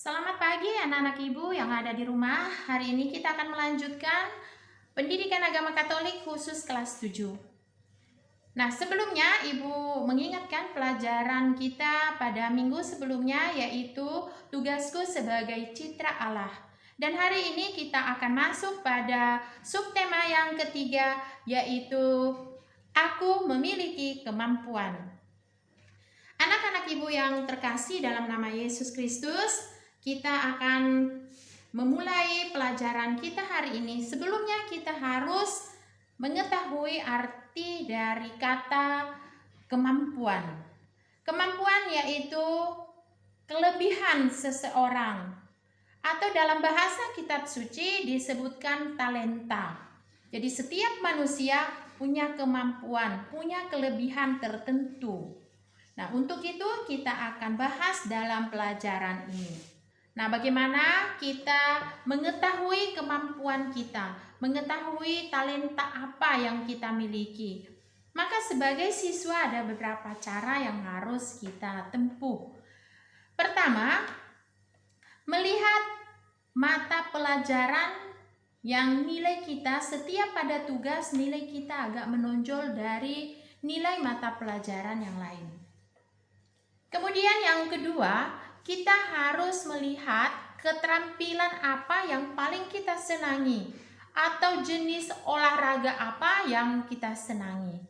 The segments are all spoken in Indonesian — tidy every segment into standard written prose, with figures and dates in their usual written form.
Selamat pagi anak-anak ibu yang ada di rumah. Hari ini kita akan melanjutkan pendidikan agama Katolik khusus kelas 7. Nah, sebelumnya ibu mengingatkan pelajaran kita pada minggu sebelumnya, yaitu tugasku sebagai citra Allah. Dan hari ini kita akan masuk pada subtema yang ketiga, yaitu aku memiliki kemampuan. Anak-anak ibu yang terkasih dalam nama Yesus Kristus, kita akan memulai pelajaran kita hari ini. Sebelumnya kita harus mengetahui arti dari kata kemampuan. Kemampuan yaitu kelebihan seseorang, atau dalam bahasa kitab suci disebutkan talenta. Jadi setiap manusia punya kemampuan, punya kelebihan tertentu. Nah, untuk itu kita akan bahas dalam pelajaran ini. Nah, bagaimana kita mengetahui kemampuan kita, mengetahui talenta apa yang kita miliki? Maka sebagai siswa ada beberapa cara yang harus kita tempuh. Pertama, melihat mata pelajaran yang nilai kita setiap pada tugas, nilai kita agak menonjol dari nilai mata pelajaran yang lain. Kemudian yang kedua, kita harus melihat keterampilan apa yang paling kita senangi atau jenis olahraga apa yang kita senangi.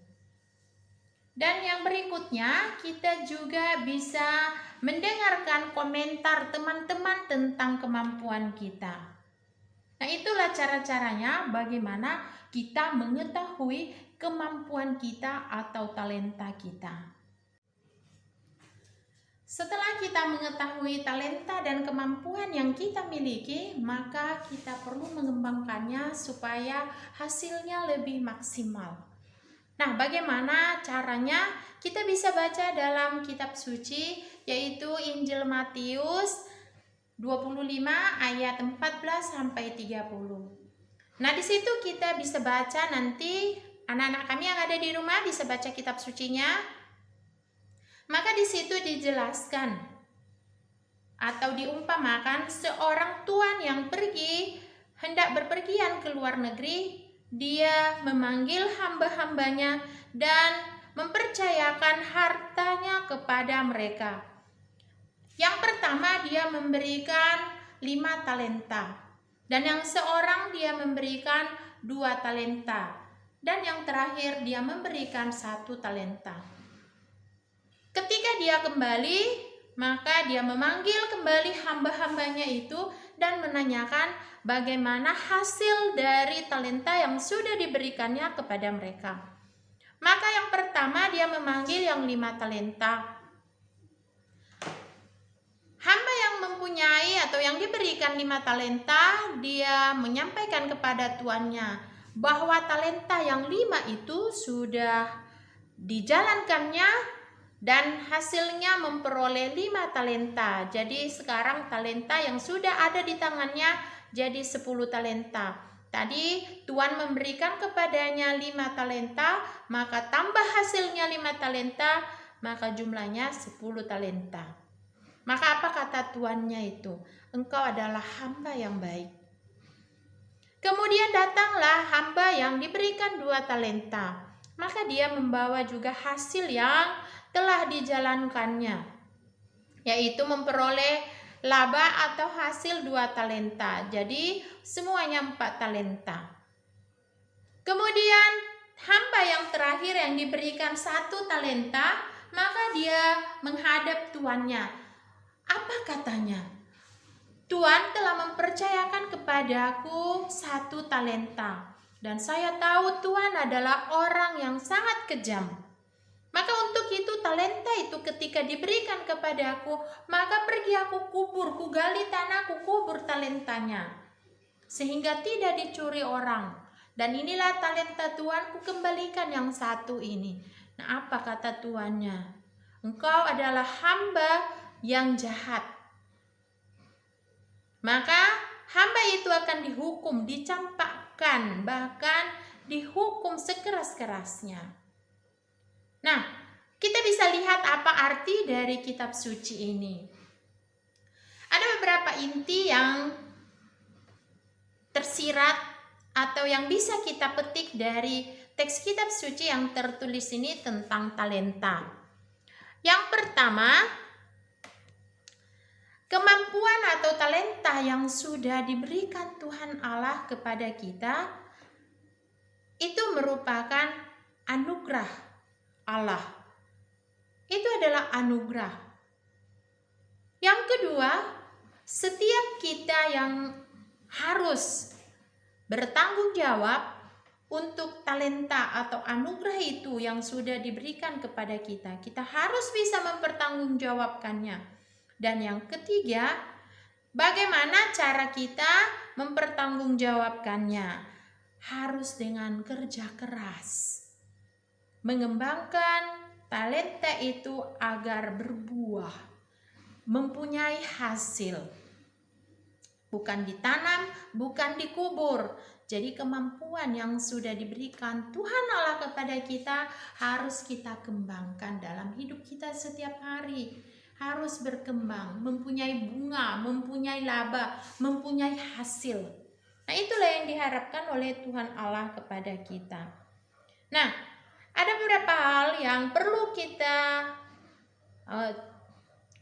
Dan yang berikutnya, kita juga bisa mendengarkan komentar teman-teman tentang kemampuan kita. Nah, itulah cara-caranya bagaimana kita mengetahui kemampuan kita atau talenta kita. Setelah kita mengetahui talenta dan kemampuan yang kita miliki, maka kita perlu mengembangkannya supaya hasilnya lebih maksimal. Nah, bagaimana caranya? Kita bisa baca dalam kitab suci, yaitu Injil Matius 25 ayat 14 sampai 30. Nah, di situ kita bisa baca, nanti anak-anak kami yang ada di rumah bisa baca kitab sucinya. Maka di situ dijelaskan atau diumpamakan seorang tuan yang hendak berpergian ke luar negeri, dia memanggil hamba-hambanya dan mempercayakan hartanya kepada mereka. Yang pertama dia memberikan 5 talenta, dan yang seorang dia memberikan 2 talenta, dan yang terakhir dia memberikan 1 talenta. Ketika dia kembali, maka dia memanggil kembali hamba-hambanya itu dan menanyakan bagaimana hasil dari talenta yang sudah diberikannya kepada mereka. Maka yang pertama dia memanggil yang 5 talenta. Hamba yang mempunyai atau yang diberikan 5 talenta, dia menyampaikan kepada tuannya bahwa talenta yang 5 itu sudah dijalankannya dan hasilnya memperoleh 5 talenta. Jadi sekarang talenta yang sudah ada di tangannya jadi 10 talenta. Tadi Tuhan memberikan kepadanya 5 talenta, maka tambah hasilnya 5 talenta, maka jumlahnya 10 talenta. Maka apa kata tuannya itu? Engkau adalah hamba yang baik. Kemudian datanglah hamba yang diberikan 2 talenta. Maka dia membawa juga hasil yang telah dijalankannya, yaitu memperoleh laba atau hasil 2 talenta. Jadi semuanya 4 talenta. Kemudian hamba yang terakhir yang diberikan 1 talenta, maka dia menghadap tuannya. Apa katanya? Tuan telah mempercayakan kepadaku 1 talenta, dan saya tahu Tuan adalah orang yang sangat kejam. Maka untuk itu talenta itu ketika diberikan kepadaku, maka pergi aku kubur, kugali tanah, kubur talentanya, sehingga tidak dicuri orang. Dan inilah talenta Tuan, kukembalikan yang 1 ini. Nah, apa kata tuannya? Engkau adalah hamba yang jahat. Maka hamba itu akan dihukum, dicampakkan, bahkan dihukum sekeras-kerasnya. Nah, kita bisa lihat apa arti dari kitab suci ini. Ada beberapa beberapa inti yang tersirat atau yang bisa kita petik dari teks kitab suci yang tertulis ini tentang talenta. Yang pertama, kemampuan atau talenta yang sudah diberikan Tuhan Allah kepada kita itu merupakan anugerah Allah. Itu adalah anugerah. Yang kedua, setiap kita yang harus bertanggung jawab untuk talenta atau anugerah itu yang sudah diberikan kepada kita. Kita harus bisa mempertanggungjawabkannya. Dan yang ketiga, bagaimana cara kita mempertanggungjawabkannya? Harus dengan kerja keras. Mengembangkan talenta itu agar berbuah, mempunyai hasil. Bukan ditanam, bukan dikubur. Jadi kemampuan yang sudah diberikan Tuhan Allah kepada kita harus kita kembangkan dalam hidup kita setiap hari. Harus berkembang, mempunyai bunga, mempunyai laba, mempunyai hasil. Nah, itulah yang diharapkan oleh Tuhan Allah kepada kita. Nah, ada beberapa hal yang perlu kita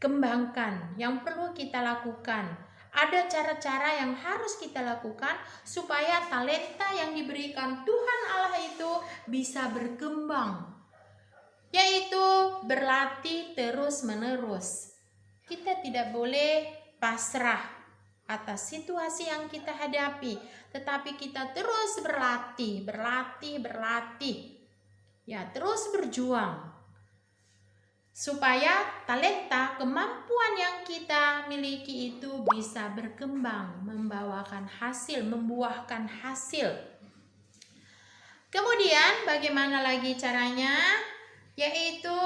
kembangkan, yang perlu kita lakukan. Ada cara-cara yang harus kita lakukan supaya talenta yang diberikan Tuhan Allah itu bisa berkembang, yaitu berlatih terus-menerus. Kita tidak boleh pasrah atas situasi yang kita hadapi, tetapi kita terus berlatih, ya, terus berjuang supaya talenta, kemampuan yang kita miliki itu bisa berkembang, membawakan hasil, membuahkan hasil. Kemudian bagaimana lagi caranya? Yaitu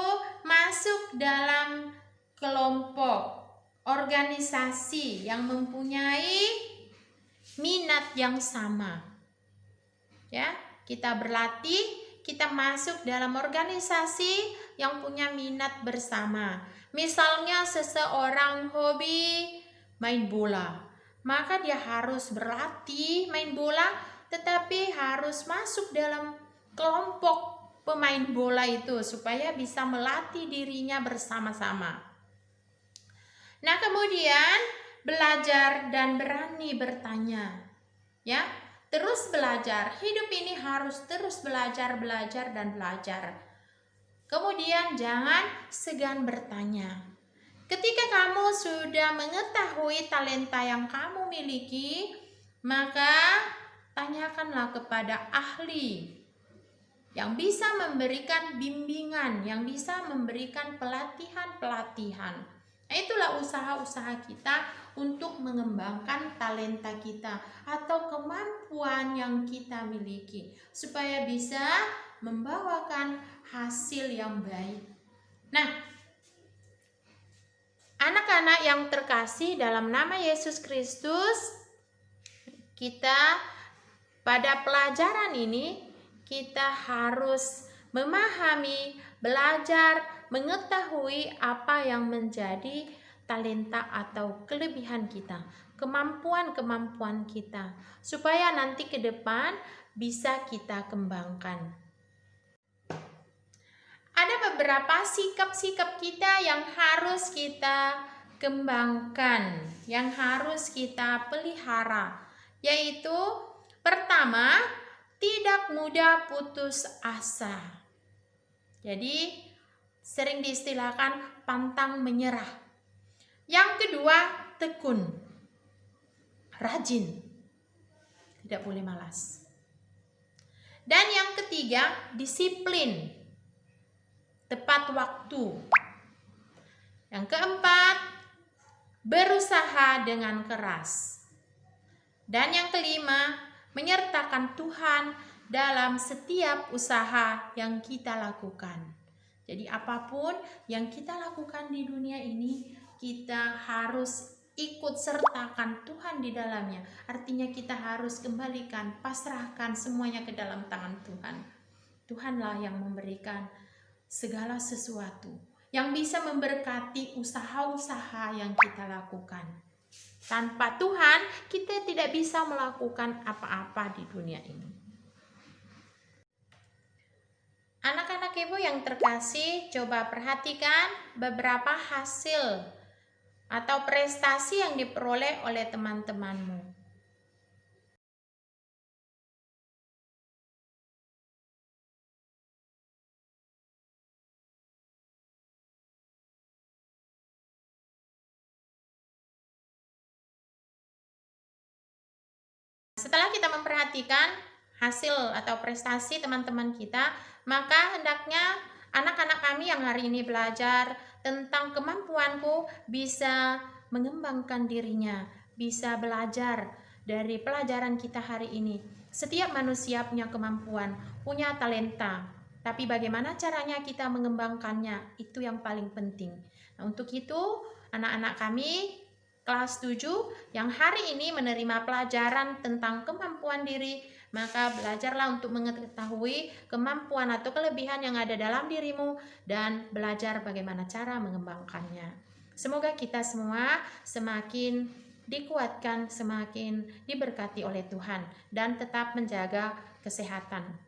masuk dalam kelompok, organisasi yang mempunyai minat yang sama. Ya, kita berlatih, kita masuk dalam organisasi yang punya minat bersama. Misalnya seseorang hobi main bola, maka dia harus berlatih main bola, tetapi harus masuk dalam kelompok pemain bola itu supaya bisa melatih dirinya bersama-sama. Nah, kemudian belajar dan berani bertanya. Ya, terus belajar. Hidup ini harus terus belajar dan belajar. Kemudian jangan segan bertanya. Ketika kamu sudah mengetahui talenta yang kamu miliki, maka tanyakanlah kepada ahli yang bisa memberikan bimbingan, yang bisa memberikan pelatihan-pelatihan. Nah, itulah usaha-usaha kita untuk mengembangkan talenta kita atau kemampuan yang kita miliki supaya bisa membawakan hasil yang baik. Nah, anak-anak yang terkasih dalam nama Yesus Kristus, kita pada pelajaran ini kita harus memahami, belajar, mengetahui apa yang menjadi talenta atau kelebihan kita, kemampuan-kemampuan kita, supaya nanti ke depan bisa kita kembangkan. Ada beberapa sikap-sikap kita yang harus kita kembangkan, yang harus kita pelihara, yaitu pertama, tidak mudah putus asa. Jadi sering diistilahkan pantang menyerah. Yang kedua, tekun, rajin, tidak boleh malas. Dan yang ketiga, disiplin, tepat waktu. Yang keempat, berusaha dengan keras. Dan yang kelima, menyertakan Tuhan dalam setiap usaha yang kita lakukan. Jadi apapun yang kita lakukan di dunia ini, kita harus ikut sertakan Tuhan di dalamnya. Artinya kita harus kembalikan, pasrahkan semuanya ke dalam tangan Tuhan. Tuhanlah yang memberikan segala sesuatu, yang bisa memberkati usaha-usaha yang kita lakukan. Tanpa Tuhan, kita tidak bisa melakukan apa-apa di dunia ini. Anak-anak ibu yang terkasih, coba perhatikan beberapa hasil atau prestasi yang diperoleh oleh teman-temanmu. Setelah kita memperhatikan hasil atau prestasi teman-teman kita, maka hendaknya anak-anak kami yang hari ini belajar tentang kemampuanku bisa mengembangkan dirinya, bisa belajar dari pelajaran kita hari ini. Setiap manusia punya kemampuan, punya talenta, tapi bagaimana caranya kita mengembangkannya, itu yang paling penting. Nah, untuk itu anak-anak kami kelas 7 yang hari ini menerima pelajaran tentang kemampuan diri, maka belajarlah untuk mengetahui kemampuan atau kelebihan yang ada dalam dirimu dan belajar bagaimana cara mengembangkannya. Semoga kita semua semakin dikuatkan, semakin diberkati oleh Tuhan dan tetap menjaga kesehatan.